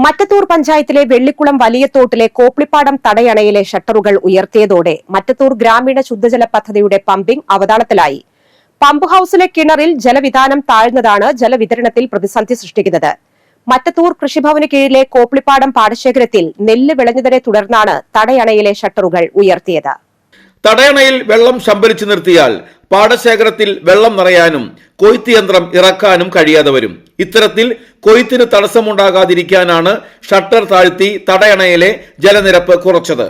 മറ്റത്തൂർ പഞ്ചായത്തിലെ വെള്ളിക്കുളം വലിയത്തോട്ടിലെ കോപ്ലിപ്പാടം തടയണയിലെ ഷട്ടറുകൾ ഉയർത്തിയതോടെ മറ്റത്തൂർ ഗ്രാമീണ ശുദ്ധജല പദ്ധതിയുടെ പമ്പിംഗ് അവതാളത്തിലായി. പമ്പ് ഹൌസിലെ കിണറിൽ ജലവിതാനം താഴ്ന്നതാണ് ജലവിതരണത്തിൽ പ്രതിസന്ധി സൃഷ്ടിക്കുന്നത്. മറ്റത്തൂർ കൃഷിഭവന് കീഴിലെ കോപ്ലിപ്പാടം പാടശേഖരത്തിൽ നെല്ല് വിളഞ്ഞതിനെ തുടർന്നാണ് തടയണയിലെ ഷട്ടറുകൾ ഉയർത്തിയത്. തടയണയിൽ വെള്ളം സംഭരിച്ചു നിർത്തിയാൽ പാടശേഖരത്തിൽ വെള്ളം നിറയാനും കൊയ്ത്ത് യന്ത്രം ഇറക്കാനും കഴിയാതെ വരും. ഇത്തരത്തിൽ കൊയ്ത്തിന് തടസ്സമുണ്ടാകാതിരിക്കാനാണ് ഷട്ടർ താഴ്ത്തി തടയണയിലെ ജലനിരപ്പ് കുറച്ചത്.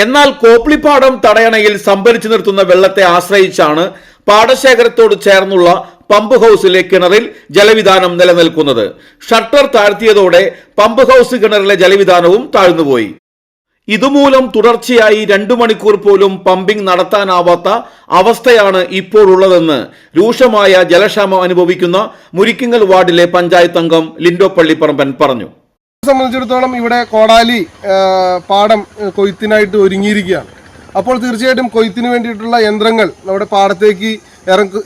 എന്നാൽ കോപ്ലിപ്പാടം തടയണയിൽ സംഭരിച്ചു നിർത്തുന്ന വെള്ളത്തെ ആശ്രയിച്ചാണ് പാടശേഖരത്തോട് ചേർന്നുള്ള പമ്പ് ഹൌസിലെ കിണറിൽ ജലവിധാനം നിലനിൽക്കുന്നത്. ഷട്ടർ താഴ്ത്തിയതോടെ പമ്പ് ഹൌസ് കിണറിലെ ജലവിധാനവും താഴ്ന്നുപോയി. ഇതുമൂലം തുടർച്ചയായി 2 മണിക്കൂർ പോലും പമ്പിംഗ് നടത്താനാവാത്ത അവസ്ഥയാണ് ഇപ്പോഴുള്ളതെന്ന് രൂക്ഷമായ ജലക്ഷാമം അനുഭവിക്കുന്ന മുരിക്കിങ്ങൽ വാർഡിലെ പഞ്ചായത്ത് അംഗം ലിൻഡോ പള്ളിപ്പറമ്പൻ പറഞ്ഞു. സംബന്ധിച്ചിടത്തോളം ഇവിടെ കോടാലി പാടം കൊയ്ത്തിനായിട്ട് ഒരുങ്ങിയിരിക്കുകയാണ്. അപ്പോൾ തീർച്ചയായിട്ടും കൊയ്ത്തിന് വേണ്ടിയിട്ടുള്ള യന്ത്രങ്ങൾ നമ്മുടെ പാടത്തേക്ക്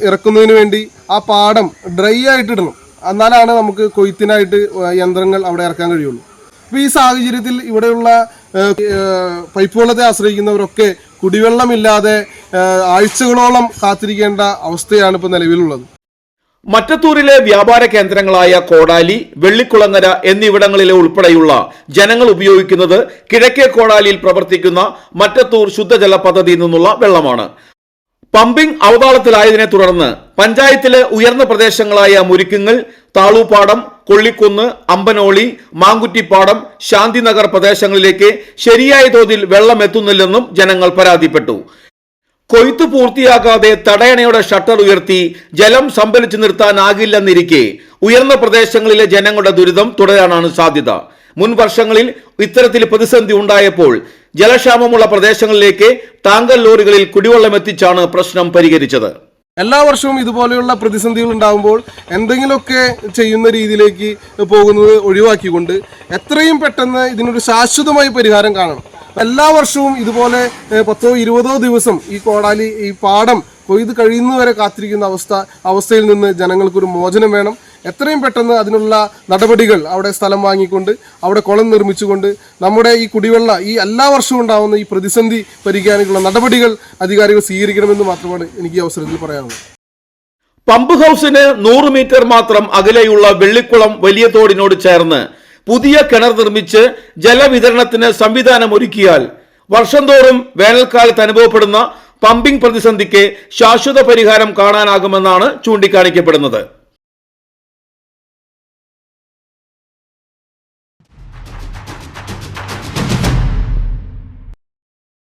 ഇറക്കുന്നതിന് വേണ്ടി ആ പാടം ഡ്രൈ ആയിട്ടിടണം. എന്നാലാണ് നമുക്ക് കൊയ്ത്തിനായിട്ട് യന്ത്രങ്ങൾ അവിടെ ഇറക്കാൻ കഴിയുള്ളൂ. അപ്പോൾ ഈ സാഹചര്യത്തിൽ ഇവിടെയുള്ള പൈപ്പ് വെള്ളത്തെ ആശ്രയിക്കുന്നവരൊക്കെ കുടിവെള്ളമില്ലാതെ ആഴ്ചകളോളം കാത്തിരിക്കേണ്ട അവസ്ഥയാണ് ഇപ്പോൾ നിലവിലുള്ളത്. മറ്റത്തൂരിലെ വ്യാപാര കേന്ദ്രങ്ങളായ കോടാലി, വെള്ളിക്കുളങ്ങര എന്നിവിടങ്ങളിലെ ഉൾപ്പെടെയുള്ള ജനങ്ങൾ ഉപയോഗിക്കുന്നത് കിഴക്കേ കോടാലിയിൽ പ്രവർത്തിക്കുന്ന മറ്റത്തൂർ ശുദ്ധജല പദ്ധതിയിൽ നിന്നുള്ള വെള്ളമാണ്. പമ്പിംഗ് അവതാളത്തിലായതിനെ തുടർന്ന് പഞ്ചായത്തിലെ ഉയർന്ന പ്രദേശങ്ങളായ മുരിക്കുങ്ങൽ, താളൂപ്പാടം, കൊള്ളിക്കുന്ന്, അമ്പനോളി, മാങ്കുറ്റിപ്പാടം, ശാന്തിനഗർ പ്രദേശങ്ങളിലേക്ക് ശരിയായ തോതിൽ വെള്ളം എത്തുന്നില്ലെന്നും ജനങ്ങൾ പരാതിപ്പെട്ടു. കൊയ്ത്ത് പൂർത്തിയാകാതെ തടയണയുടെ ഷട്ടർ ഉയർത്തി ജലം സംഭരിച്ചു നിർത്താനാകില്ലെന്നിരിക്കെ ഉയർന്ന പ്രദേശങ്ങളിലെ ജനങ്ങളുടെ ദുരിതം തുടരാനാണ് സാധ്യത. മുൻ വർഷങ്ങളിൽ ഇത്തരത്തിൽ പ്രതിസന്ധി ഉണ്ടായപ്പോൾ ജലക്ഷാമമുള്ള പ്രദേശങ്ങളിലേക്ക് ടാങ്കർ ലോറികളിൽ കുടിവെള്ളം എത്തിച്ചാണ് പ്രശ്നം പരിഹരിച്ചത്. എല്ലാ വർഷവും ഇതുപോലെയുള്ള പ്രതിസന്ധികൾ ഉണ്ടാകുമ്പോൾ എന്തെങ്കിലുമൊക്കെ ചെയ്യുന്ന രീതിയിലേക്ക് പോകുന്നത് ഒഴിവാക്കിക്കൊണ്ട് എത്രയും പെട്ടെന്ന് ഇതിനൊരു ശാശ്വതമായ പരിഹാരം കാണണം. എല്ലാ വർഷവും ഇതുപോലെ 10-20 ദിവസം ഈ കോടാലി ഈ പാടം കൊയ്ത് കഴിയുന്നവരെ കാത്തിരിക്കുന്ന അവസ്ഥയിൽ നിന്ന് ജനങ്ങൾക്കൊരു മോചനം വേണം. എത്രയും പെട്ടെന്ന് അതിനുള്ള നടപടികൾ അവിടെ സ്ഥലം വാങ്ങിക്കൊണ്ട് അവിടെ കുളം നിർമ്മിച്ചുകൊണ്ട് നമ്മുടെ ഈ കുടിവെള്ള ഈ എല്ലാ വർഷവും ഉണ്ടാകുന്ന ഈ പ്രതിസന്ധി പരിഹരിക്കാനുള്ള നടപടികൾ അധികാരികൾ സ്വീകരിക്കണമെന്ന് മാത്രമാണ് എനിക്ക് ഈ അവസരത്തിൽ പറയാനുള്ളത്. പമ്പ് ഹൌസിന് 100 മീറ്റർ മാത്രം അകലെയുള്ള വെള്ളിക്കുളം വലിയ തോടിനോട് ചേർന്ന് പുതിയ കിണർ നിർമ്മിച്ച് ജലവിതരണത്തിന് സംവിധാനം ഒരുക്കിയാൽ വർഷം തോറും വേനൽക്കാലത്ത് അനുഭവപ്പെടുന്ന പമ്പിംഗ് പ്രതിസന്ധിക്ക് ശാശ്വത പരിഹാരം കാണാനാകുമെന്നാണ് ചൂണ്ടിക്കാണിക്കപ്പെടുന്നത്.